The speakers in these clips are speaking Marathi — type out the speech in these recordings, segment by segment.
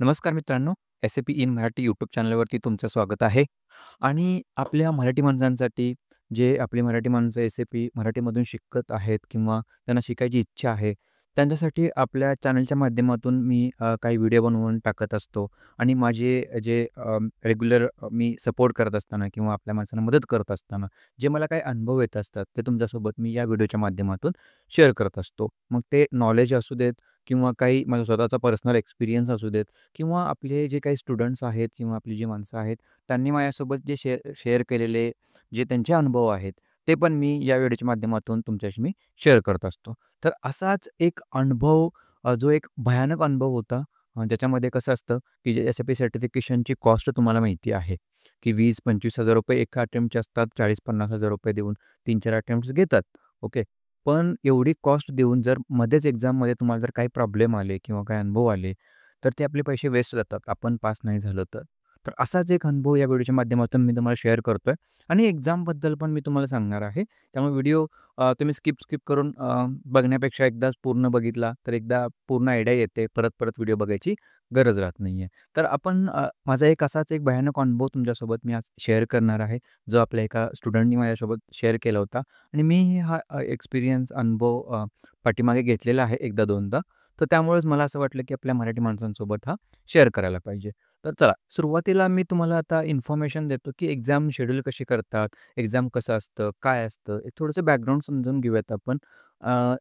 नमस्कार मित्रांनो, एस-ए-पी इन मराठी यूट्यूब चॅनलवरती तुमचं स्वागत आहे. आणि आपल्या मराठी माणसांसाठी जे आपली मराठी माणसं एस-ए-पी मराठीमधून शिकत आहेत किंवा त्यांना शिकायची इच्छा आहे, त्यांच्यासाठी आपल्या चॅनलच्या माध्यमातून मी काही व्हिडिओ बनवून टाकत असतो आणि माझे जे रेग्युलर मी सपोर्ट करत असताना किंवा आपल्या माणसांना मदत करत असताना जे मला काही अनुभव येत असतात, ते तुमच्यासोबत मी या व्हिडिओच्या माध्यमातून शेअर करत असतो. मग ते नॉलेज असू देत किंवा काही माझा स्वतःचा पर्सनल एक्सपिरियन्स असू देत किंवा आपले जे काही स्टुडंट्स आहेत किंवा आपली जी माणसं आहेत, त्यांनी माझ्यासोबत जे शेअर शेअर केलेले जे त्यांचे अनुभव आहेत, ते पण मी या व्हिडिओच्या माध्यमातून तुमच्याशी मी शेअर करत असतो. तर असाच एक अनुभव जो एक भयानक अनुभव होता, ज्याच्यामध्ये कसं असतं, की जे एस-ए-पी सर्टिफिकेशनची कॉस्ट तुम्हाला माहिती आहे, की 20,000-25,000 एका अटेम्प्टचे असतात. 40,000-50,000 देऊन 3-4 अटेम्प्ट्स घेतात. ओके. पण एवढी कॉस्ट देऊन जर मध्येच एक्झाममध्ये तुम्हाला जर काही प्रॉब्लेम आले किंवा काही अनुभव आले, तर ते आपले पैसे वेस्ट जातात, आपण पास नाही झालो तर. तर असाच एक अनुभव या व्हिडिओच्या माध्यमातून मी तुम्हाला शेअर करतोय आणि एक्झामबद्दल पण मी तुम्हाला सांगणार आहे. त्यामुळे व्हिडिओ तुम्ही स्किप करून बघण्यापेक्षा एकदाच पूर्ण बघितला, तर एकदा पूर्ण आयडिया येते. परत-परत व्हिडिओ बघायची गरज राहत नाहीये. तर आपण माझा एक असाच एक भयानक अनुभव तुमच्यासोबत मी आज शेअर करणार आहे, जो आपल्या एका स्टुडंटनी माझ्यासोबत शेअर केला होता आणि मी हा एक्सपिरियन्स अनुभव पाठीमागे घेतलेला आहे एकदा-दोनदा. तर त्यामुळेच मला असं वाटलं, की आपल्या मराठी माणसांसोबत हा शेअर करायला पाहिजे. तर चला, सुरुवातीला मी तुम्हाला आता इन्फॉर्मेशन देतो, की एक्झाम शेड्यूल कशी करतात, एक्झाम कसं असतं, काय असतं, एक थोडंसं बॅकग्राऊंड समजून घेऊयात आपण.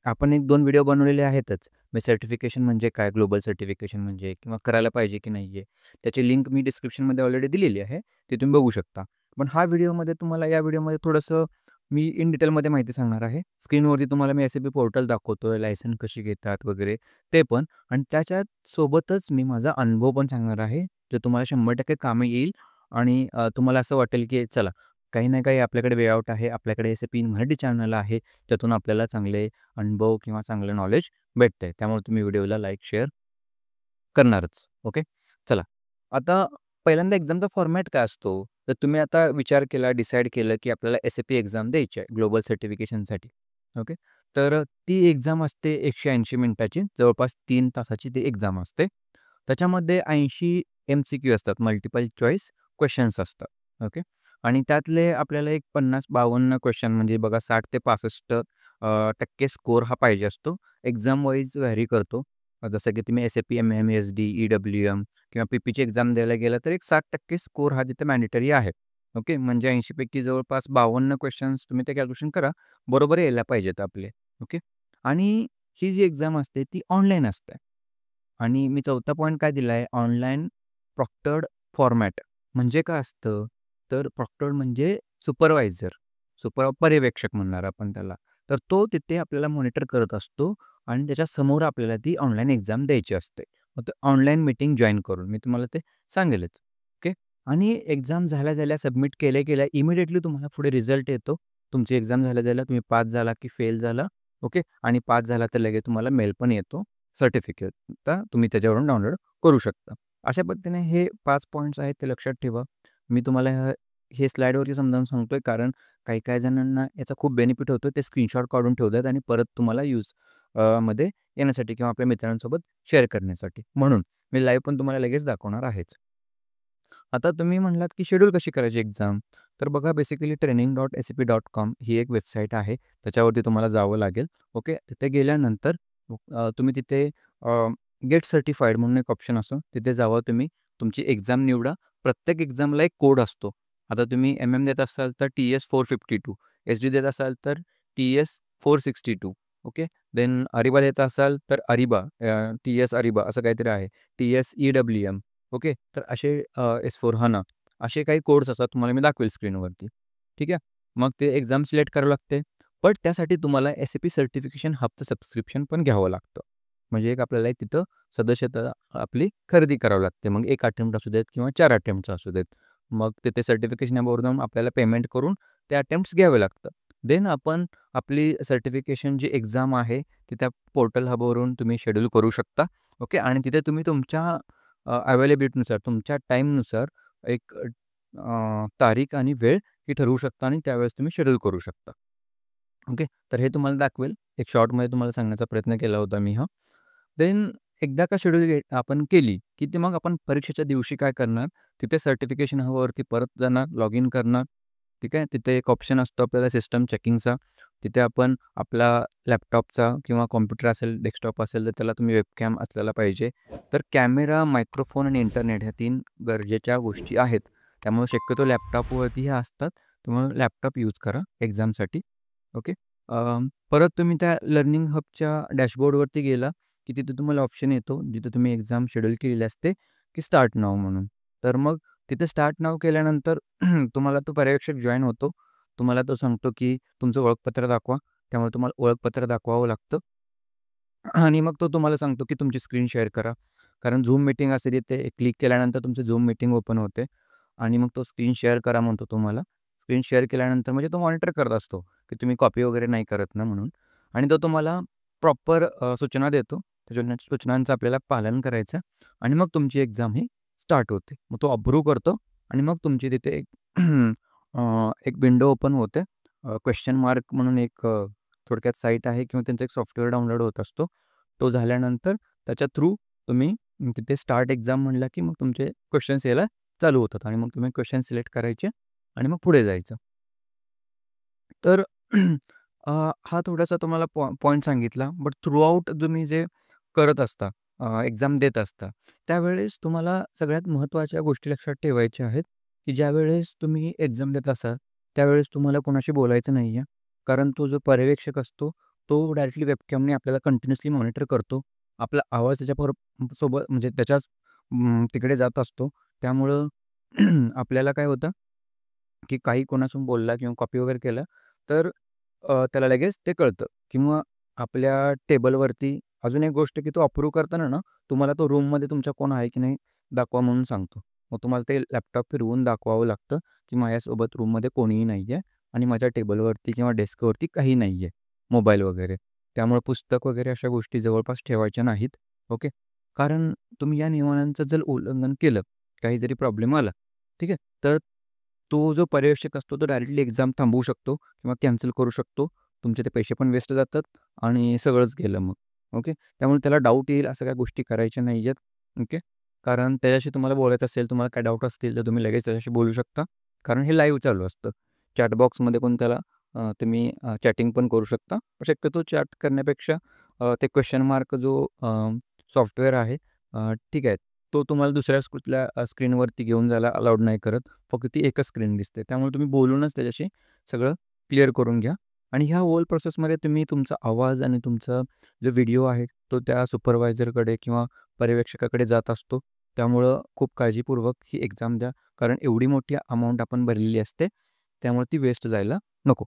आपण 1-2 व्हिडिओ बनवलेले आहेतच. मी सर्टिफिकेशन म्हणजे काय, ग्लोबल सर्टिफिकेशन म्हणजे किंवा करायला पाहिजे की नाही आहे. त्याची लिंक मी डिस्क्रिप्शनमध्ये ऑलरेडी दिलेली आहे. ती तुम्ही बघू शकता. पण हा व्हिडिओमध्ये तुम्हाला या व्हिडिओमध्ये थोडंसं मी इन डिटेलमध्ये माहिती सांगणार आहे. स्क्रीनवरती तुम्हाला मी एस-ए-पी पोर्टल दाखवतोय, लायसन्स कशी घेतात वगैरे ते पण. आणि त्याच्यात सोबतच मी माझा अनुभव पण सांगणार आहे, जो तुम्हाला 100% कामी येईल आणि तुम्हाला असं वाटेल, की चला काही ना काही आपल्याकडे वे आउट आहे. आपल्याकडे एस-ए-पी इन मराठी चॅनल आहे. त्यातून आपल्याला चांगले अनुभव किंवा चांगलं नॉलेज भेटतंय. त्यामुळे तुम्ही व्हिडिओला लाईक, शेअर करणारच. ओके. चला. आता पहिल्यांदा एक्झामचा फॉर्मॅट काय असतो? तर तुम्ही आता विचार केला, डिसाईड केलं, की आपल्याला एस-ए-पी एक्झाम द्यायची आहे ग्लोबल सर्टिफिकेशनसाठी. ओके. तर ती एक्झाम असते 180 मिनिटाची, जवळपास 3 तासाची ती एक्झाम असते. त्याच्यामध्ये 80 एम-सी-क्यू असतात, मल्टिपल चॉईस क्वेशन्स असतात. ओके. आणि त्यातले आपल्याला एक 50-52 क्वेशन म्हणजे बघा 60 ते 65 टक्के स्कोर हा पाहिजे असतो. एक्झाम वाईज व्हॅरी करतो. जसं की तुम्ही एस-ए-पी, एम-एम, एस-डी, ई-डब्ल्यू-एम किंवा पी-पीची एक्झाम द्यायला गेला तर एक 60% स्कोर हा तिथे मॅन्डेटरी आहे. ओके. म्हणजे 80 पैकी जवळपास 52 क्वेशन्स तुम्ही ते कॅल्क्युलेशन करा. बरोबर यायला पाहिजेत आपले. ओके. आणि ही जी एक्झाम असते ती ऑनलाईन असते. आणि मी चौथा पॉइंट काय दिला आहे, ऑनलाईन प्रॉक्टर्ड फॉर्मॅट. म्हणजे काय असतं, तर प्रॉक्टर्ड म्हणजे सुपरवायझर, पर्यवेक्षक म्हणणार आपण त्याला. तर तो तिथे आपल्याला मॉनिटर करत असतो आणि त्याच्यासमोर आपल्याला ती ऑनलाईन एक्झाम द्यायची असते. मग ते ऑनलाईन मीटिंग जॉइन करून मी तुम्हाला ते सांगेलच. ओके. आणि एक्झाम झाल्या-झाल्या सबमिट केल्या-केल्या इमिडिएटली तुम्हाला पुढे रिझल्ट येतो. तुमची एक्झाम झाल्या-झाल्या तुम्ही पास झाला की फेल झाला. ओके. आणि पास झाला तर लगेच तुम्हाला मेल पण येतो सर्टिफिकेट. आता तुम्ही त्याच्यावरून डाउनलोड करू शकता. अशा पद्धतीने हे 5 पॉइंट्स आहेत ते लक्षात ठेवा. मी तुम्हाला हे स्लाईडवरती समजावून सांगतोय कारण काही-काही जणांना याचा खूप बेनिफिट होतो. ते स्क्रीनशॉट काढून ठेवतात आणि परत तुम्हाला मध्ये येण्यासाठी किंवा आपल्या मित्रांसोबत शेअर करण्यासाठी. म्हणून मी लाईव्ह पण तुम्हाला लगेच दाखवणार आहेच. आता तुम्ही म्हणलात, की शेड्यूल कशी करायची एक्झाम? तर बघा बेसिकली training.scp.com ही एक वेबसाईट आहे. त्याच्यावरती तुम्हाला जावं लागेल. ओके. तिथे गेल्यानंतर तुम्ही तिथे गेट सर्टिफाईड म्हणून एक ऑप्शन असतो. तिथे जावा तुम्ही. तुमची एक्झाम निवडा. प्रत्येक एक्झामला एक कोड असतो. आता तुम्ही एम-एम देत असाल तर TS452, एस-डी देत असाल तर TS462. ओके. देन अरिबा देत असाल तर अरिबा, TS अरिबा असं काहीतरी आहे. TS E-W-M. ओके. तर असे S4 HANA असे काही कोड्स असतात तुम्हाला मी दाखवेल स्क्रीनवरती. ठीक आहे. मग ते एक्झाम सिलेक्ट करावं लागते. पण त्यासाठी तुम्हाला एस-ए-पी सर्टिफिकेशन हबचं सबस्क्रिप्शन पण घ्यावं लागतं. म्हणजे एक आपल्याला एक तिथं सदस्यता आपली खरेदी करावी लागते. मग 1 अटेम्प्ट असू देत किंवा 4 अटेम्प्टचा असू देत. मग तिथे सर्टिफिकेशन हबवरून आपल्याला पेमेंट करून ते अटेम्प्ट्स घ्यावे लागतात. देन आपण आपली सर्टिफिकेशन जी एक्झाम आहे ती त्या पोर्टल हबवरून तुम्ही शेड्यूल करू शकता. ओके. आणि तिथे तुम्ही तुमच्या अवेलेबिलिटीनुसार तुमच्या टाईमनुसार एक तारीख आणि वेळ ही ठरवू शकता आणि त्यावेळेस तुम्ही शेड्यूल करू शकता. ओके. तर हे तुम्हाला दाखवेल. एक शॉर्टमध्ये तुम्हाला सांगण्याचा प्रयत्न केला होता मी हा. देन एकदा का शेड्यूल आपण केली, की ते मग आपण परीक्षेच्या दिवशी काय करणार, तिथे सर्टिफिकेशन हबवरती परत जाणार, लॉग इन करणार. ठीक आहे. तिथे एक ऑप्शन असतो आपल्याला सिस्टम चेकिंगचा. तिथे आपण आपला लॅपटॉपचा किंवा कॉम्प्युटर असेल, डेस्कटॉप असेल, तर त्याला तुम्ही वेबकॅम असलेला पाहिजे. तर कॅमेरा, मायक्रोफोन आणि इंटरनेट ह्या 3 गरजेच्या गोष्टी आहेत. त्यामुळे शक्यतो लॅपटॉपवरती ह्या असतात. त्यामुळे लॅपटॉप यूज करा एक्झामसाठी. ओके. परत तुम्ही त्या लर्निंग हबच्या डॅशबोर्डवरती गेला, की तिथे तुम्हाला ऑप्शन येतो, जिथे तुम्ही एक्झाम शेड्यूल केलेली असते, की स्टार्ट नाऊ म्हणून. तर मग तिथे स्टार्ट नाऊ केल्यानंतर तुम्हाला तो पर्यवेक्षक जॉइन होतो. तुम्हाला तो सांगतो, की तुमचं ओळखपत्र दाखवा. त्यामुळे तुम्हाला ओळखपत्र दाखवावं लागतं आणि मग तो तुम्हाला सांगतो, की तुमची स्क्रीन शेअर करा. कारण Zoom मीटिंग असते तिथे क्लिक केल्यानंतर तुमची Zoom मीटिंग ओपन होते आणि मग तो स्क्रीन शेअर करा म्हणतो तुम्हाला. स्क्रीन शेअर केल्यानंतर म्हणजे तो मॉनिटर करत असतो, की तुम्ही कॉपी वगैरे नाही करत ना म्हणून आणि तो तुम्हाला प्रॉपर सूचना देतो. त्या सूचनांचं आपल्याला पालन करायचं आणि मग तुमची एक्झाम ही स्टार्ट होते. मग तो अप्रूव्ह करतो आणि मग तुमची तिथे एक एक विंडो ओपन होते. क्वेश्चन मार्क म्हणून एक थोडक्यात साईट आहे किंवा त्यांचा एक सॉफ्टवेअर डाउनलोड होत असतो. तो झाल्यानंतर त्याच्या थ्रू तुम्ही तिथे स्टार्ट एक्झाम म्हणला, की मग तुमचे क्वेश्चन्स यायला चालू होतात आणि मग तुम्ही क्वेश्चन सिलेक्ट करायचे आणि मग पुढे जायचं. तर हा थोडासा तुम्हाला पॉइंट सांगितला. बट थ्रूआउट तुम्ही जे करत असता, एक्झाम देत असता, त्यावेळेस तुम्हाला सगळ्यात महत्त्वाच्या गोष्टी लक्षात ठेवायच्या आहेत, की ज्यावेळेस तुम्ही एक्झाम देत असाल, त्यावेळेस तुम्हाला कोणाशी बोलायचं नाही आहे. कारण तो जो पर्यवेक्षक असतो, तो डायरेक्टली वेबकॅमने आपल्याला कंटिन्युअसली मॉनिटर करतो. आपला आवाज सोबत म्हणजे त्याच्याच तिकडे जात असतो. त्यामुळं आपल्याला काय होतं, की काही कोणासोबत बोलला किंवा कॉपी वगैरे केलं, तर त्याला लगेच ते कळतं किंवा आपल्या टेबलवरती अजून एक गोष्ट, की तो अप्रूव्ह करताना ना, तुम्हाला तो रूममध्ये तुमच्या कोण आहे की नाही दाखवा म्हणून सांगतो. मग तुम्हाला ते लॅपटॉप फिरवून दाखवावं लागतं, की माझ्यासोबत रूममध्ये कोणीही नाही आहे आणि माझ्या टेबलवरती किंवा डेस्कवरती काही नाही आहे, मोबाईल वगैरे. त्यामुळे पुस्तक वगैरे अशा गोष्टी जवळपास ठेवायच्या नाहीत. ओके. कारण तुम्ही या नियमांचं जर उल्लंघन केलं, काही जरी प्रॉब्लेम आला, ठीक आहे, तर तो जो पर्यवेक्षक असतो तो डायरेक्टली एक्झाम थांबवू शकतो किंवा कॅन्सल करू शकतो. तुमचे ते पैसे पण वेस्ट जातात आणि सगळंच गेलं मग. ओके. त्यामुळे त्याला डाऊट येईल असं काही गोष्टी करायच्या नाही आहेत. ओके. कारण त्याच्याशी तुम्हाला बोलायचं असेल, तुम्हाला काय डाऊट असतील, तर तुम्ही लगेच त्याच्याशी बोलू शकता. कारण हे लाईव्ह चालू असतं. चॅट बॉक्समध्ये पण त्याला तुम्ही चॅटिंग पण करू शकता. शक्यतो चॅट करण्यापेक्षा ते क्वेशन मार्क जो सॉफ्टवेअर आहे, ठीक आहे, तो तुम्हाला दुसऱ्या कुठल्या स्क्रीनवरती घेऊन जायला अलाउड नाही करत. फक्त ती एकच स्क्रीन दिसते. त्यामुळे तुम्ही बोलूनच त्याच्याशी सगळं क्लिअर करून घ्या आणि ह्या होल प्रोसेसमध्ये तुम्ही तुमचा आवाज आणि तुमचा जो व्हिडिओ आहे, तो त्या सुपरवायझरकडे किंवा पर्यवेक्षकाकडे जात असतो. त्यामुळं खूप काळजीपूर्वक ही एक्झाम द्या. कारण एवढी मोठी अमाउंट आपण भरलेली असते. त्यामुळे ती वेस्ट जायला नको.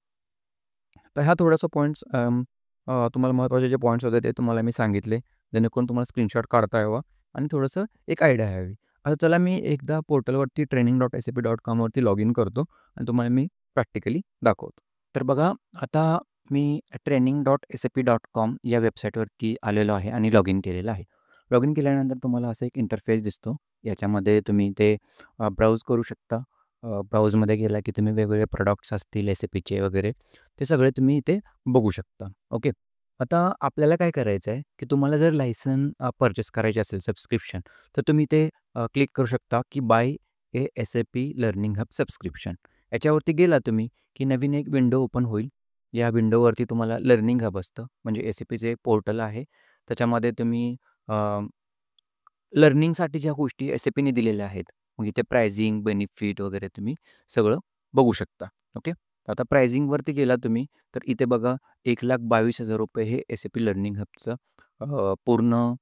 तर ह्या थोडासा पॉइंट्स तुम्हाला महत्त्वाचे जे पॉइंट्स होते ते तुम्हाला मी सांगितले, जेणेकरून तुम्हाला स्क्रीनशॉट काढता यावा आणि थोडंसं एक आयडिया यावी. आता चला मी एकदा पोर्टलवरती training.sap.com वरती लॉग इन करतो आणि तुम्हाला मी प्रॅक्टिकली दाखवतो. तर बघा, आता मी training.sap.com या वेबसाईटवरती आलेलो आहे आणि लॉग इन केलेलं आहे. लॉग इन केल्यानंतर तुम्हाला असा एक इंटरफेस दिसतो. याच्यामध्ये तुम्ही ते ब्राउज करू शकता. ब्राउजमध्ये गेला की तुम्ही वेगवेगळे प्रॉडक्ट्स असतील एस-ए-पीचे वगैरे, ते सगळे तुम्ही इथे बघू शकता. ओके. आता आपल्याला काय करायचं आहे, की तुम्हाला जर लायसन पर्चेस करायचे असेल सबस्क्रिप्शन, तर तुम्ही ते क्लिक करू शकता, की बाय ए एस-ए-पी लर्निंग हब सबस्क्रिप्शन. याच्यावरती गेला तुम्ही, की नवीन एक विंडो ओपन होईल. या विंडोवरती तुम्हाला लर्निंग हब असतं, म्हणजे एस-ए-पीचे एक पोर्टल आहे. त्याच्यामध्ये तुम्ही लर्निंगसाठी ज्या गोष्टी एस-ए-पीने दिलेल्या आहेत, मग इथे प्रायझिंग, बेनिफिट वगैरे तुम्ही सगळं बघू शकता. ओके. आता प्रायझिंगवरती गेला तुम्ही, तर इथे बघा ₹1,22,000 हे एस-ए-पी लर्निंग हबचं पूर्ण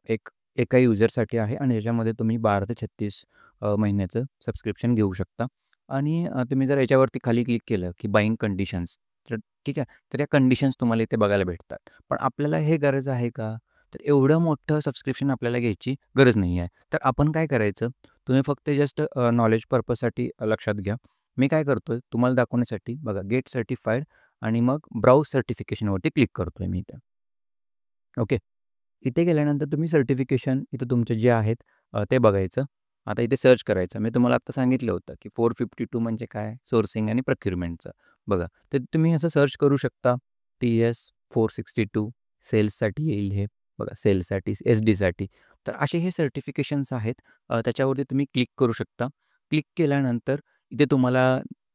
एक एका युजरसाठी आहे आणि याच्यामध्ये तुम्ही 12 ते 36 महिन्याचं सबस्क्रिप्शन घेऊ शकता आणि तुम्ही जर याच्यावरती खाली क्लिक केलं, की बायिंग कंडिशन्स, तर ठीक आहे. तर या कंडिशन्स तुम्हाला इथे बघायला भेटतात. पण आपल्याला हे गरज आहे का? तर एवढं मोठं सबस्क्रिप्शन आपल्याला घ्यायची गरज नाही आहे. तर आपण काय करायचं, तुम्ही फक्त जस्ट नॉलेज पर्पजसाठी लक्षात घ्या. मी काय करतोय तुम्हाला दाखवण्यासाठी बघा, गेट सर्टिफाईड आणि मग ब्राउज सर्टिफिकेशनवरती क्लिक करतोय मी इथे. ओके. इथे गेल्यानंतर तुम्ही सर्टिफिकेशन इथं तुमचे जे आहेत ते बघायचं. आता इथे सर्च करायचं. मी तुम्हाला आत्ता सांगितलं होतं, की 452 म्हणजे काय? सोर्सिंग आणि प्रोक्युरमेंटचं. बघा, तर तुम्ही असं सर्च करू शकता. TS 462 सेल्ससाठी येईल हे. बघा सेलसाठी, एस-डीसाठी. तर असे हे सर्टिफिकेशन्स आहेत. त्याच्यावरती तुम्ही क्लिक करू शकता. क्लिक केल्यानंतर इथे तुम्हाला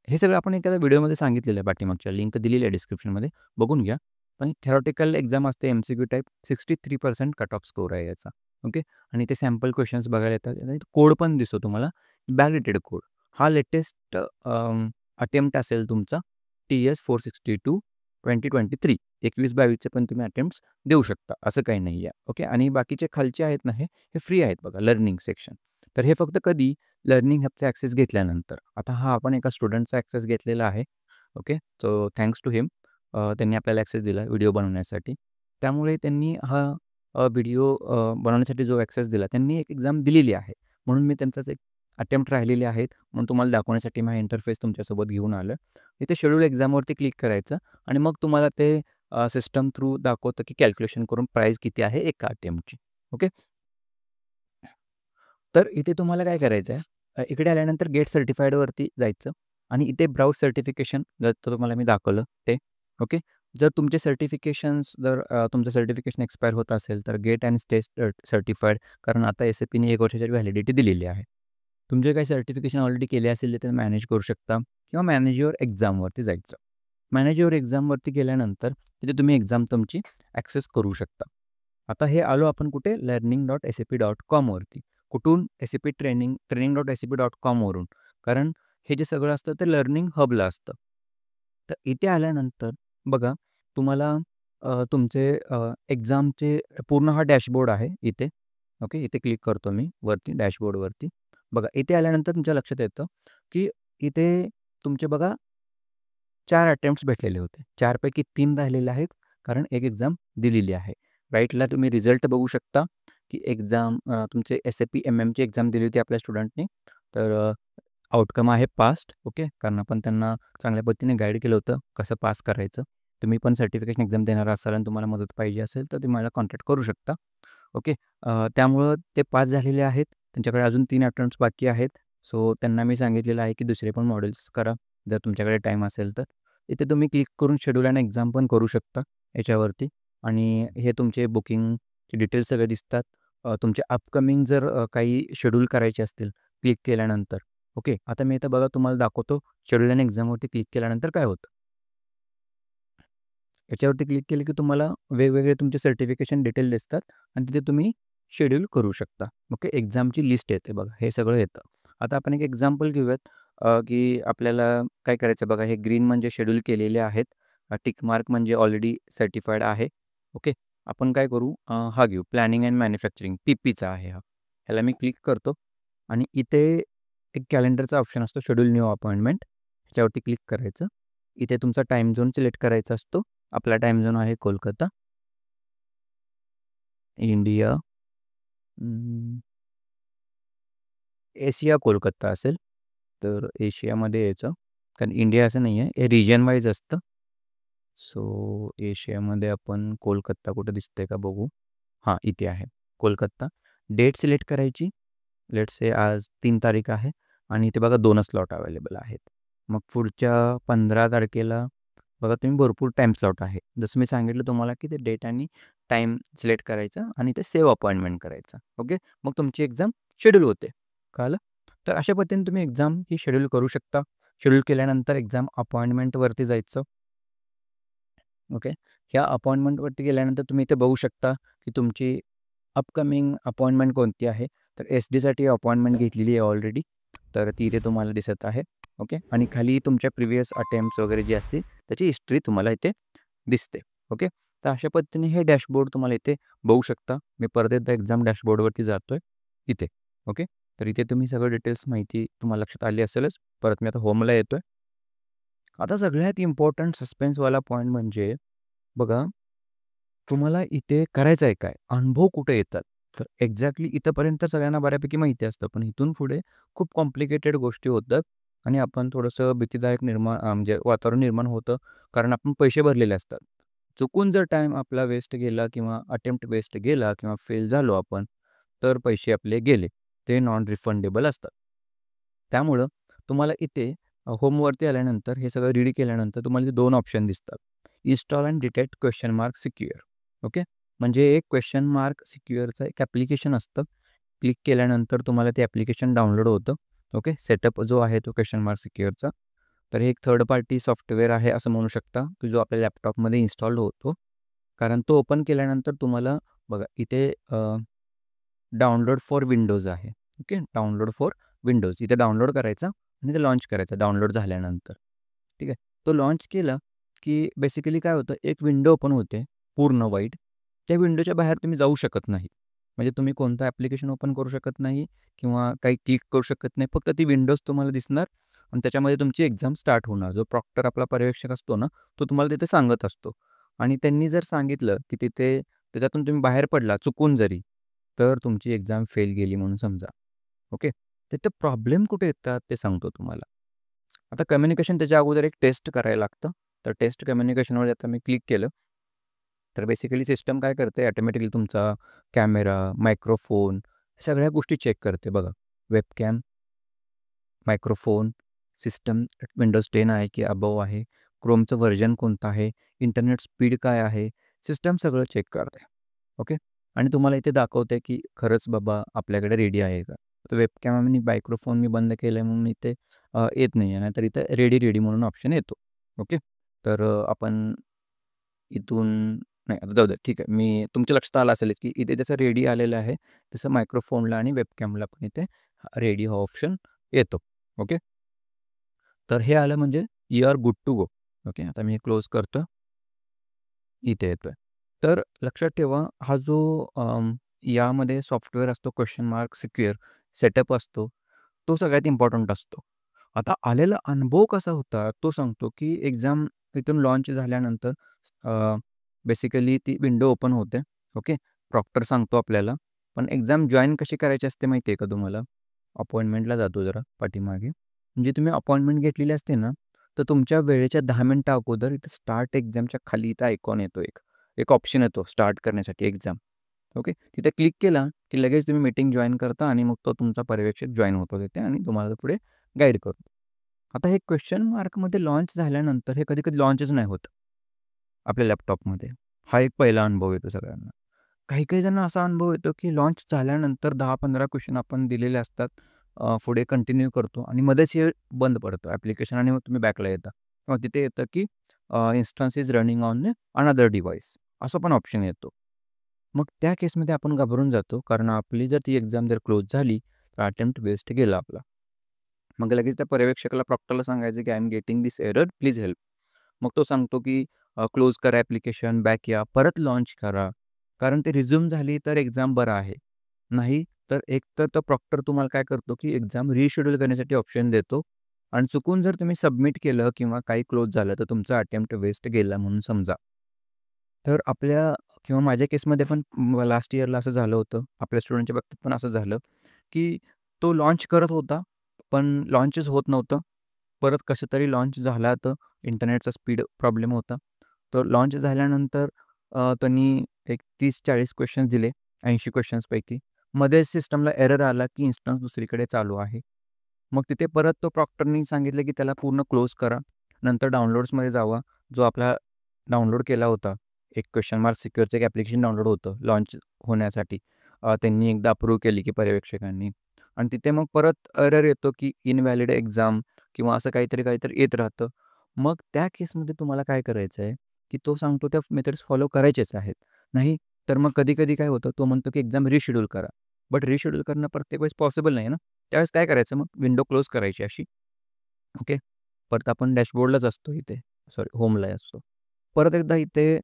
हे सगळं आपण एखाद्या व्हिडिओमध्ये सांगितलेलं आहे पाठीमागच्या. लिंक दिलेली आहे डिस्क्रिप्शनमध्ये. बघून घ्या. पण थेरॉटिकल एक्झाम असते MCQ type 63% cut off score आहे याचा. ओके. आणि ते सॅम्पल क्वेशन्स बघायला येतात आणि कोड पण दिसतो तुम्हाला. बॅकडेटेड कोड. हा लेटेस्ट अटेम्प्ट असेल तुमचा TS-462 2023 21-22चे पण तुम्ही अटेम्प्ट्स देऊ शकता. असं काही नाही आहे. ओके. आणि बाकीचे खालचे आहेत ना हे फ्री आहेत बघा लर्निंग सेक्शन. तर हे फक्त कधी लर्निंग हबचा ॲक्सेस घेतल्यानंतर. आता हा आपण एका स्टुडंटचा ॲक्सेस घेतलेला आहे. ओके. सो थँक्स टू हिम. त्यांनी आपल्याला ॲक्सेस दिला व्हिडिओ बनवण्यासाठी. त्यामुळे त्यांनी हा व्हिडिओ बनवण्यासाठी जो ॲक्सेस दिला, त्यांनी एक एक्झाम दिलेली आहे. म्हणून मी त्यांचाच एक अटेम्प्ट राहिलेले आहेत म्हणून तुम्हाला दाखवण्यासाठी मी हा इंटरफेस तुमच्यासोबत घेऊन आलो. इथे शेड्यूल एक्झामवरती क्लिक करायचं आणि मग तुम्हाला ते सिस्टम थ्रू दाखवतं की कॅल्क्युलेशन करून प्राईस किती आहे एका अटेम्प्टची. ओके. तर इथे तुम्हाला काय करायचं आहे, इकडे आल्यानंतर गेट सर्टिफाईडवरती जायचं आणि इथे ब्राउज सर्टिफिकेशन जर तुम्हाला मी दाखवलं ते. ओके. जर तुमचे सर्टिफिकेशन्स तुमचं सर्टिफिकेशन एक्सपायर होत असेल तर गेट अँड स्टे सर्टिफाईड कारण आता एस-ए-पीने 1 वर्षाची व्हॅलिडिटी दिलेली आहे. तुमचे काही सर्टिफिकेशन ऑलरेडी केले असेल तर ते मॅनेज करू शकता किंवा मॅनेज युअर एक्झामवरती जायचं. मॅनेज युअर एक्झामवरती गेल्यानंतर तिथे तुम्ही एक्झाम तुमची ॲक्सेस करू शकता. आता हे आलो आपण कुठे learning.sap.com वरती. कुठून एस-ए-पी training.sap.com वरून. कारण हे जे सगळं असतं ते लर्निंग हबला असतं. तर इथे आल्यानंतर बघा तुम्हाला तुमचे एक्झामचे पूर्ण हा डॅशबोर्ड आहे इथे. ओके. इथे क्लिक करतो मी वरती डॅशबोर्डवरती. बघा इथे आल्यानंतर तुमच्या लक्षात येतं, की इथे तुमचे बघा 4 अटेम्प्ट्स भेटलेले होते. 4 पैकी 3 राहिलेले आहेत, कारण एक एक्झाम दिलेली आहे. राईटला तुम्ही रिझल्ट बघू शकता, की एक्झाम तुमचे एस-ए-पी एम-एमची एक्झाम दिली होती आपल्या स्टुडंटनी. तर आउटकम आहे पास्ड. ओके. कारण आपण त्यांना चांगल्या पद्धतीने गाईड केलं होतं, कसं पास करायचं. तुम्ही पण सर्टिफिकेशन एक्झाम देणार असाल आणि तुम्हाला मदत पाहिजे असेल, तर तुम्ही मला कॉन्टॅक्ट करू शकता. ओके. त्यामुळं ते पास झालेले आहेत. त्यांच्याकडे अजून 3 अटेम्प्ट्स बाकी आहेत. सो त्यांना मी सांगितलेलं आहे, की दुसरे पण मॉड्यूल्स करा, जर तुमच्याकडे टाईम असेल तर. इथे तुम्ही क्लिक करून शेड्यूल आणि एक्झाम पण करू शकता याच्यावरती आणि हे तुमचे बुकिंगचे डिटेल्स सगळे दिसतात. तुमचे अपकमिंग जर काही शेड्यूल करायचे असतील क्लिक केल्यानंतर. ओके. आता मी इथं बघा तुम्हाला दाखवतो शेड्यूल आणि एक्झामवरती क्लिक केल्यानंतर काय होतं. याच्यावरती क्लिक केलं की तुम्हाला वेगवेगळे तुमचे सर्टिफिकेशन डिटेल दिसतात आणि तिथे तुम्ही शेड्यूल करू शकता. ओके. एक्झामची लिस्ट येते बघा, हे सगळं येतं. आता आपण एक एक्झाम्पल घेऊयात की आपल्याला काय करायचं बघा, हे ग्रीन म्हणजे शेड्यूल केलेले आहेत. टिक मार्क म्हणजे ऑलरेडी सर्टिफाईड आहे. ओके. आपण काय करू हा घेऊ प्लॅनिंग अँड मॅन्युफॅक्चरिंग पी-पीचा आहे हा. ह्याला मी क्लिक करतो आणि इथे एक कॅलेंडरचा ऑप्शन असतो शेड्यूल न्यू अपॉइंटमेंट. ह्याच्यावरती क्लिक करायचं. इथे तुमचा टाईम झोन सिलेक्ट करायचा असतो. आपला टाईम झोन आहे कोलकाता. इंडिया एशिया कोलकाता असेल. तर एशियामध्ये यायचं. कारण इंडिया असं नाही आहे. हे रिजन वाईज असतं. सो एशियामध्ये आपण कोलकाता कुठं दिसतंय का बघू. हां, इथे आहे कोलकाता. डेट सिलेक्ट करायची. लेट्स से आज 3 तारीख आहे आणि इथे बघा 2च स्लॉट अवेलेबल आहेत. मग पुढच्या 15 तारखेला बघा तुम्ही भरपूर टाईम स्लॉट आहे. जसं मी सांगितलं तुम्हाला, की ते डेट आणि टाईम सिलेक्ट करायचा आणि ते सेव्ह अपॉइंटमेंट करायचा. ओके. मग तुमची एक्झाम शेड्यूल होते. कळालं? तर अशा पद्धतीने तुम्ही एक्झाम ही शेड्यूल करू शकता. शेड्यूल केल्यानंतर एक्झाम अपॉइंटमेंटवरती जायचं. ओके. ह्या अपॉइंटमेंटवरती गेल्यानंतर तुम्ही इथे बघू शकता, की तुमची अपकमिंग अपॉइंटमेंट कोणती आहे. तर एस-डीसाठी अपॉइंटमेंट घेतलेली आहे ऑलरेडी. तर ती इथे तुम्हाला दिसत आहे. ओके. आणि खाली तुमच्या प्रिव्हियस अटेम्प्ट्स वगैरे जे असतील त्याची हिस्ट्री तुम्हाला इथे दिसते. ओके. तर अशा पद्धतीने हे डॅशबोर्ड तुम्हाला इथे बघू शकता. मी परत एकदा एक्झाम डॅशबोर्डवरती जातोय इथे. ओके. तर इथे तुम्ही सगळं डिटेल्स माहिती तुम्हाला लक्षात आली असेलच. परत मी आता होमला येतोय. आता सगळ्यात इम्पॉर्टंट सस्पेन्सवाला पॉइंट म्हणजे बघा, तुम्हाला इथे करायचं आहे काय? अनुभव कुठे येतात? तर एक्झॅक्टली इथपर्यंत सगळ्यांना बऱ्यापैकी माहिती असतं. पण इथून पुढे खूप कॉम्प्लिकेटेड गोष्टी होतात आणि आपण थोडंसं भीतीदायक म्हणजे वातावरण निर्माण होतं. कारण आपण पैसे भरलेले असतात. चुकून जर टाईम आपला वेस्ट गेला किंवा अटेम्प्ट वेस्ट गेला किंवा फेल झालो आपण, तर पैसे आपले गेले. ते नॉन रिफंडेबल असतात. त्यामुळं तुम्हाला इथे होमवरती आल्यानंतर हे सगळं रीड केल्यानंतर तुम्हाला इथे 2 ऑप्शन दिसतात. Install and detect question mark secure. Okay. म्हणजे एक क्वेश्चन मार्क सिक्युअरचं एक ॲप्लिकेशन असतं. क्लिक केल्यानंतर तुम्हाला ते ॲप्लिकेशन डाउनलोड होतं. ओके. सेटअप जो आहे तो क्वेश्चन मार्क सिक्युअरचा. तर हे एक थर्ड पार्टी सॉफ्टवेअर आहे असं म्हणू शकता, की जो आपल्या लॅपटॉपमध्ये इन्स्टॉल होतो. कारण तो ओपन केल्यानंतर तुम्हाला बघा इथे डाउनलोड फॉर विंडोज आहे. ओके. डाउनलोड फॉर विंडोज इथे डाउनलोड करायचा आणि ते लॉन्च करायचं डाउनलोड झाल्यानंतर. ठीक आहे. तो लॉन्च केला, की बेसिकली काय होतं, एक विंडो ओपन होते पूर्ण वाईट. त्या विंडोच्या बाहेर तुम्ही जाऊ शकत नाही. म्हणजे तुम्ही कोणतं ॲप्लिकेशन ओपन करू शकत नाही किंवा काही क्लिक करू शकत नाही. फक्त ती विंडोज तुम्हाला दिसणार आणि त्याच्यामध्ये तुमची एक्झाम स्टार्ट होणार. जो प्रॉक्टर आपला पर्यवेक्षक असतो ना, तो तुम्हाला तिथे सांगत असतो. आणि त्यांनी जर सांगितलं, की तिथे त्याच्यातून तुम्ही बाहेर पडला चुकून जरी, तर तुमची एक्झाम फेल गेली म्हणून समजा. ओके. तिथे प्रॉब्लेम कुठे येतात ते सांगतो तुम्हाला. आता कम्युनिकेशन त्याच्या अगोदर एक टेस्ट करायला लागतं. तर टेस्ट कम्युनिकेशनवर आता मी क्लिक केलं. तर बेसिकली सिस्टम काय करते ऑटोमॅटिकली तुमचा कॅमेरा, मायक्रोफोन सगळ्या गोष्टी चेक करते बघा. वेबकॅम, मायक्रोफोन, सिस्टम विंडोज 10 आहे की अबोव्ह आहे, क्रोमचं व्हर्जन कोणतं आहे, इंटरनेट स्पीड काय आहे, सिस्टम सगळं चेक करते. ओके. आणि तुम्हाला इथे दाखवते की खरंच बाबा आपल्याकडे रेडी आहे का? तर वेबकॅम आणि मायक्रोफोन मी बंद केलं म्हणून इथे येत नाही आहे. नाहीतर इथे रेडी म्हणून ऑप्शन येतो. ओके. तर आपण इथून नाही आता जाऊ द्या ठीक आहे. मी तुमच्या लक्षात आलं असेल की इथे जसं रेडी आलेलं आहे, तसं मायक्रोफोनला आणि वेबकॅमला पण इथे रेडी हा ऑप्शन येतो. ओके. तर हे आलं म्हणजे you are good to go. Okay. आता मी हे क्लोज करतो. इथे येतोय. तर लक्षात ठेवा हा जो यामध्ये सॉफ्टवेअर असतो क्वेशन मार्क सिक्युअर सेटअप असतो, तो सगळ्यात इम्पॉर्टंट असतो. आता आलेला अनुभव कसा होता तो सांगतो, की एक्झाम इथून लॉन्च झाल्यानंतर बेसिकली ती विंडो ओपन होते. ओके. प्रॉक्टर सांगतो आपल्याला. पण एक्झाम जॉइन कशी करायची असते माहिती आहे का तुम्हाला? अपॉइंटमेंटला जातो जरा पाठीमागे. म्हणजे तुम्ही अपॉइंटमेंट घेतलेली असते ना, तर तुमच्या वेळेच्या 10 मिनिटं अगोदर इथे स्टार्ट एक्झामच्या खाली इथं आयकॉन येतो एक. एक ऑप्शन येतो स्टार्ट करण्यासाठी एक्झाम. ओके. तिथे क्लिक केला, की लगेच तुम्ही मीटिंग जॉइन करता आणि मग तो तुमचा पर्यवेक्षक जॉइन होतो तिथे आणि तुम्हाला पुढे गाईड करतो. आता हे क्वेशन मार्कमध्ये लॉन्च झाल्यानंतर हे कधी-कधी लॉन्चच नाही होत आपल्या लॅपटॉपमध्ये. हा एक पहिला अनुभव येतो सगळ्यांना. काही-काही जणांना असा अनुभव येतो, की लॉन्च झाल्यानंतर 10-15 क्वेशन आपण दिलेले असतात. पुढे कंटिन्यू करतो आणि मध्येच हे बंद पडतं ॲप्लिकेशन आणि मग तुम्ही बॅकला येता. मग तिथे येतं, की instance is running on another device असं पण ऑप्शन येतो. मग त्या केसमध्ये आपण घाबरून जातो, कारण आपली जर ती एक्झाम जर क्लोज झाली, तर अटेम्प्ट वेस्ट गेला आपला. मग लगेच त्या पर्यवेक्षकाला प्रॉक्टरला सांगायचं, की I am getting this error, please help. मग तो सांगतो, की क्लोज करा ॲप्लिकेशन, बॅक या, परत लॉन्च करा. कारण ते रिझ्यूम झाली तर एक्झाम बरं आहे. नाही तर एक तर तो प्रॉक्टर तुम्हाला काय करतो, की एक्झाम रिशेड्यूल करण्यासाठी ऑप्शन देतो आणि चुकून जर तुम्ही सबमिट केलं किंवा काही क्लोज झालं, तर तुमचा अटेम्प्ट वेस्ट गेला म्हणून समजा. तर आपल्या किंवा माझ्या केसमध्ये पण लास्ट इयरला असं झालं होतं. आपल्या स्टुडंटच्या बाबतीत पण असं झालं, की तो लॉन्च करत होता, पण लॉन्चच होत नव्हतं. परत कसं तरी लॉन्च झाला तर इंटरनेटचा स्पीड प्रॉब्लेम होता. तर लॉन्च झाल्यानंतर त्यांनी एक 30-40 क्वेशन्स दिले 80 क्वेशन्सपैकी. मध्येच सिस्टमला एरर आला, की इन्स्टन्स दुसरीकडे चालू आहे. मग तिथे परत तो प्रॉक्टरनी सांगितलं, की त्याला पूर्ण क्लोज करा. नंतर डाउनलोड्समध्ये जावा. जो आपला डाउनलोड केला होता, एक क्वेशन मार्क सिक्युअरचं एक ॲप्लिकेशन डाउनलोड होतं लॉन्च होण्यासाठी. त्यांनी एकदा अप्रूव्ह केली, की पर्यवेक्षकांनी आणि तिथे मग परत एरर येतो, की इनव्हॅलिड एक्झाम किंवा असं काहीतरी येत राहतं. मग त्या केसमध्ये तुम्हाला काय करायचं आहे, की तो सांगतो त्या मेथड्स फॉलो करायचेच आहेत. नाही तर मग कधी-कधी काय होतं, तो म्हणतो, की एक्झाम रिशेड्यूल करा. बट रिशेड्यूल करणं प्रत्येक वेळेस पॉसिबल नाही ना. त्यावेळेस काय करायचं मग विंडो क्लोज करायची अशी. ओके. परत आपण डॅशबोर्डलाच असतो इथे, सॉरी होमला असतो. परत एकदा इथे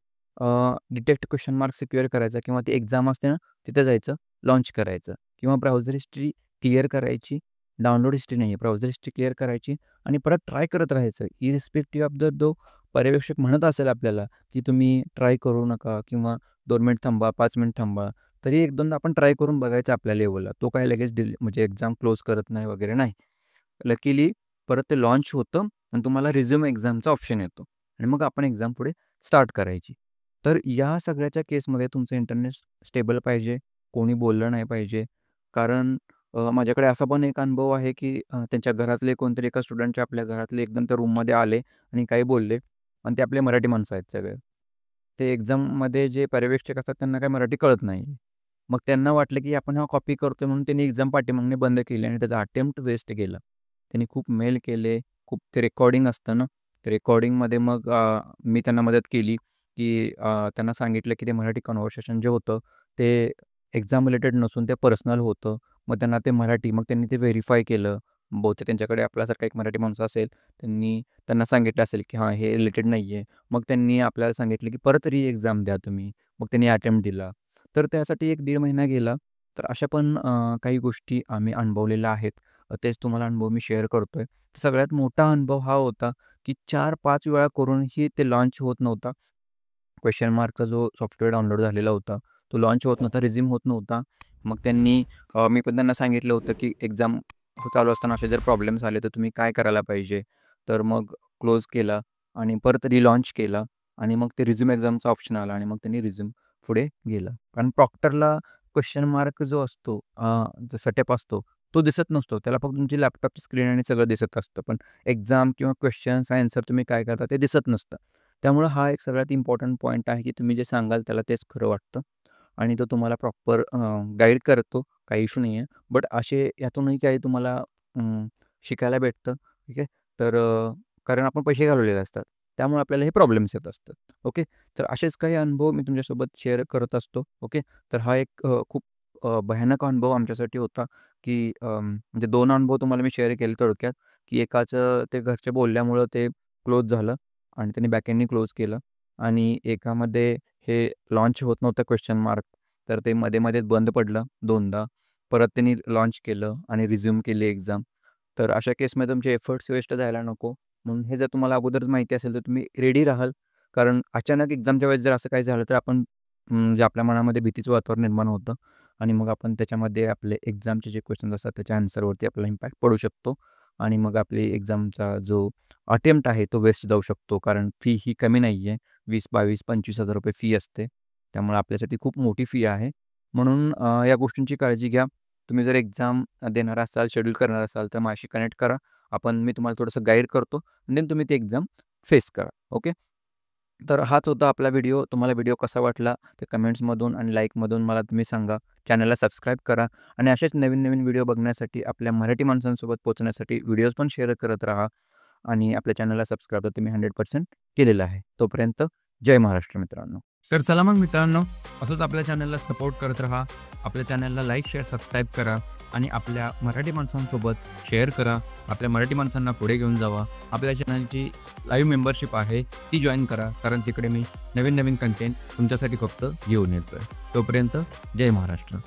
डिटेक्ट क्वेशन मार्क सिक्युअर करायचा किंवा ती एक्झाम असते ना, तिथे जायचं, लॉन्च करायचं किंवा ब्राउझर हिस्ट्री क्लिअर करायची. डाउनलोड हिस्ट्री नाही आहे, ब्राउझर हिस्ट्री क्लिअर करायची आणि परत ट्राय करत राहायचं. इरिस्पेक्टिव्ह ऑफ द जो पर्यवेक्षक म्हणत असेल आपल्याला, की तुम्ही ट्राय करू नका किंवा 2 मिनिट थांबा, 5 मिनिट थांबा. तरी 1-2दा आपण ट्राय करून बघायचं आपल्या लेव्हलला. तो काय लगेच म्हणजे एक्झाम क्लोज करत नाही वगैरे नाही. लकीली परत ते लॉन्च होतं आणि तुम्हाला रिझ्यूम एक्झामचा ऑप्शन येतो आणि मग आपण एक्झाम पुढे स्टार्ट करायची. तर या सगळ्याच्या केसमध्ये तुमचं इंटरनेट स्टेबल पाहिजे, कोणी बोललं नाही पाहिजे. कारण माझ्याकडे असा पण एक अनुभव आहे, की त्यांच्या घरातले कोणतरी एका स्टुडंटच्या आपल्या घरातले एकदम त्या रूममध्ये आले आणि काही बोलले आणि ते आपले मराठी माणसं आहेत सगळे. ते एक्झाममध्ये जे पर्यवेक्षक असतात त्यांना काही मराठी कळत नाही. मग त्यांना वाटलं की आपण हा कॉपी करतोय म्हणून त्यांनी एक्झाम पाठीमागणे बंद केली आणि त्याचा अटेम्प्ट वेस्ट गेला. त्यांनी खूप मेल केले, खूप ते रेकॉर्डिंग असतं ना, ते रेकॉर्डिंगमध्ये मग मी त्यांना मदत केली, की त्यांना सांगितलं की ते मराठी कन्व्हर्सेशन जे होतं ते एक्झाम रिलेटेड नसून ते पर्सनल होतं. मग त्यांना ते मराठी मग त्यांनी ते व्हेरिफाय केलं. बहुतेक त्यांच्याकडे आपल्यासारखा एक मराठी माणूस असेल, त्यांना सांगितलं असेल की हां, हे रिलेटेड नाही आहे. मग त्यांनी आपल्याला सांगितलं की परत एक्झाम द्या तुम्ही. मग त्यांनी अटेम्प्ट दिला. तर त्यासाठी 1-1.5 महिना गेला. तर अशा पण काही गोष्टी आम्ही अनुभवलेल्या आहेत. तेच तुम्हाला अनुभव मी शेअर करतोय. सगळ्यात मोठा अनुभव हा होता, की 4-5 वेळा करूनही ते लॉन्च होत नव्हता. क्वेशन मार्कचा जो सॉफ्टवेअर डाउनलोड झालेला होता, तो लॉन्च होत नव्हता, रिझ्यूम होत नव्हता. मग मी पण त्यांना सांगितलं होतं, की एक्झाम चालू असताना असे जर प्रॉब्लेम्स आले, तर तुम्ही काय करायला पाहिजे? तर मग क्लोज केला आणि परत रिलॉन्च केला आणि मग ते रिझ्यूम एक्झामचा ऑप्शन आला आणि मग त्यांनी रिझ्यूम पुढे गेलं. कारण प्रॉक्टरला क्वेशन मार्क जो असतो जो सेटअप असतो, तो दिसत नसतो. त्याला फक्त तुमची लॅपटॉपची स्क्रीन आणि सगळं दिसत असतं. पण एक्झाम किंवा क्वेश्चन्स, आन्सर तुम्ही काय करता ते दिसत नसतं. त्यामुळं हा एक सगळ्यात इम्पॉर्टंट पॉइंट आहे, की तुम्ही जे सांगाल त्याला तेच खरं वाटतं आणि तो तुम्हाला प्रॉपर गाईड करतो. काही इश्यू नाही आहे. बट यातूनही काही तुम्हाला शिकायला भेटतं. ठीक आहे. तर कारण आपण पैसे घालवलेले असतात. त्यामुळे आपल्याला हे प्रॉब्लेम्स येत असतात. ओके. तर असेच काही अनुभव मी तुमच्यासोबत शेअर करत असतो. ओके. तर हा एक खूप भयानक अनुभव आमच्यासाठी होता, की म्हणजे 2 अनुभव तुम्हाला मी शेअर केले थोडक्यात, की एकाचं ते घरचे बोलल्यामुळं ते क्लोज झालं आणि त्यांनी बॅकएंडनी क्लोज केलं आणि एकामध्ये हे लॉन्च होत नव्हतं क्वेश्चन मार्क, तर ते मध्ये-मध्येच बंद पडलं 2दा. परत त्यांनी लॉन्च केलं आणि रिझ्यूम केली एक्झाम. तर अशा केसमध्ये तुमचे एफर्ट्स वेस्ट जायला नको. म्हणून हे जर तुम्हाला अगोदरच माहिती असेल, तर तुम्ही रेडी राहाल. कारण अचानक एक्झामच्या वेळेस जर असं काही झालं, तर आपण म्हणजे आपल्या मनामध्ये भीतीचं वातावरण निर्माण होतं आणि मग आपण त्याच्यामध्ये आपले एक्झामचे जे क्वेश्चन्स असतात, त्याच्या आन्सरवरती आपला इम्पॅक्ट पडू शकतो आणि मग आपली एक्झामचा जो अटेम्प्ट आहे तो वेस्ट जाऊ शकतो. कारण फी ही कमी नाही आहे. 20, 22, 25,000 रुपये फी असते. त्यामुळे आपल्यासाठी खूप मोठी फी आहे. म्हणून या गोष्टींची काळजी घ्या. तुम्ही जर एक्झाम देणार असाल, शेड्यूल करणार असाल, तर माझ्याशी कनेक्ट करा. मी तुम्हाला थोडंसं गाईड करतो. देन तुम्ही ती एक्झाम फेस करा. ओके. तर हाच होता आपला व्हिडिओ. तुम्हाला व्हिडिओ कसा वाटला ते कमेंट्समधून आणि लाईकमधून मला तुम्ही सांगा. चॅनलला सबस्क्राईब करा आणि असेच नवीन-नवीन व्हिडिओ बघण्यासाठी आपल्या मराठी माणसांसोबत पोहोचण्यासाठी व्हिडिओज पण शेअर करत राहा आणि आपल्या चॅनलला सबस्क्राईब तर तुम्ही 100% केलेलं आहे. तोपर्यंत जय महाराष्ट्र मित्रांनो. तर चला मग मित्रांनो, असंच आपल्या चॅनलला सपोर्ट करत राहा. आपल्या चॅनलला लाईक, शेअर, सबस्क्राईब करा आणि आपल्या मराठी माणसांसोबत शेअर करा. आपल्या मराठी माणसांना पुढे घेऊन जावा. आपल्या चॅनलची लाईव्ह मेंबरशिप आहे, ती जॉइन करा. कारण तिकडे मी नवीन-नवीन कंटेंट तुमच्यासाठी फक्त घेऊन येतोय. तोपर्यंत जय महाराष्ट्र.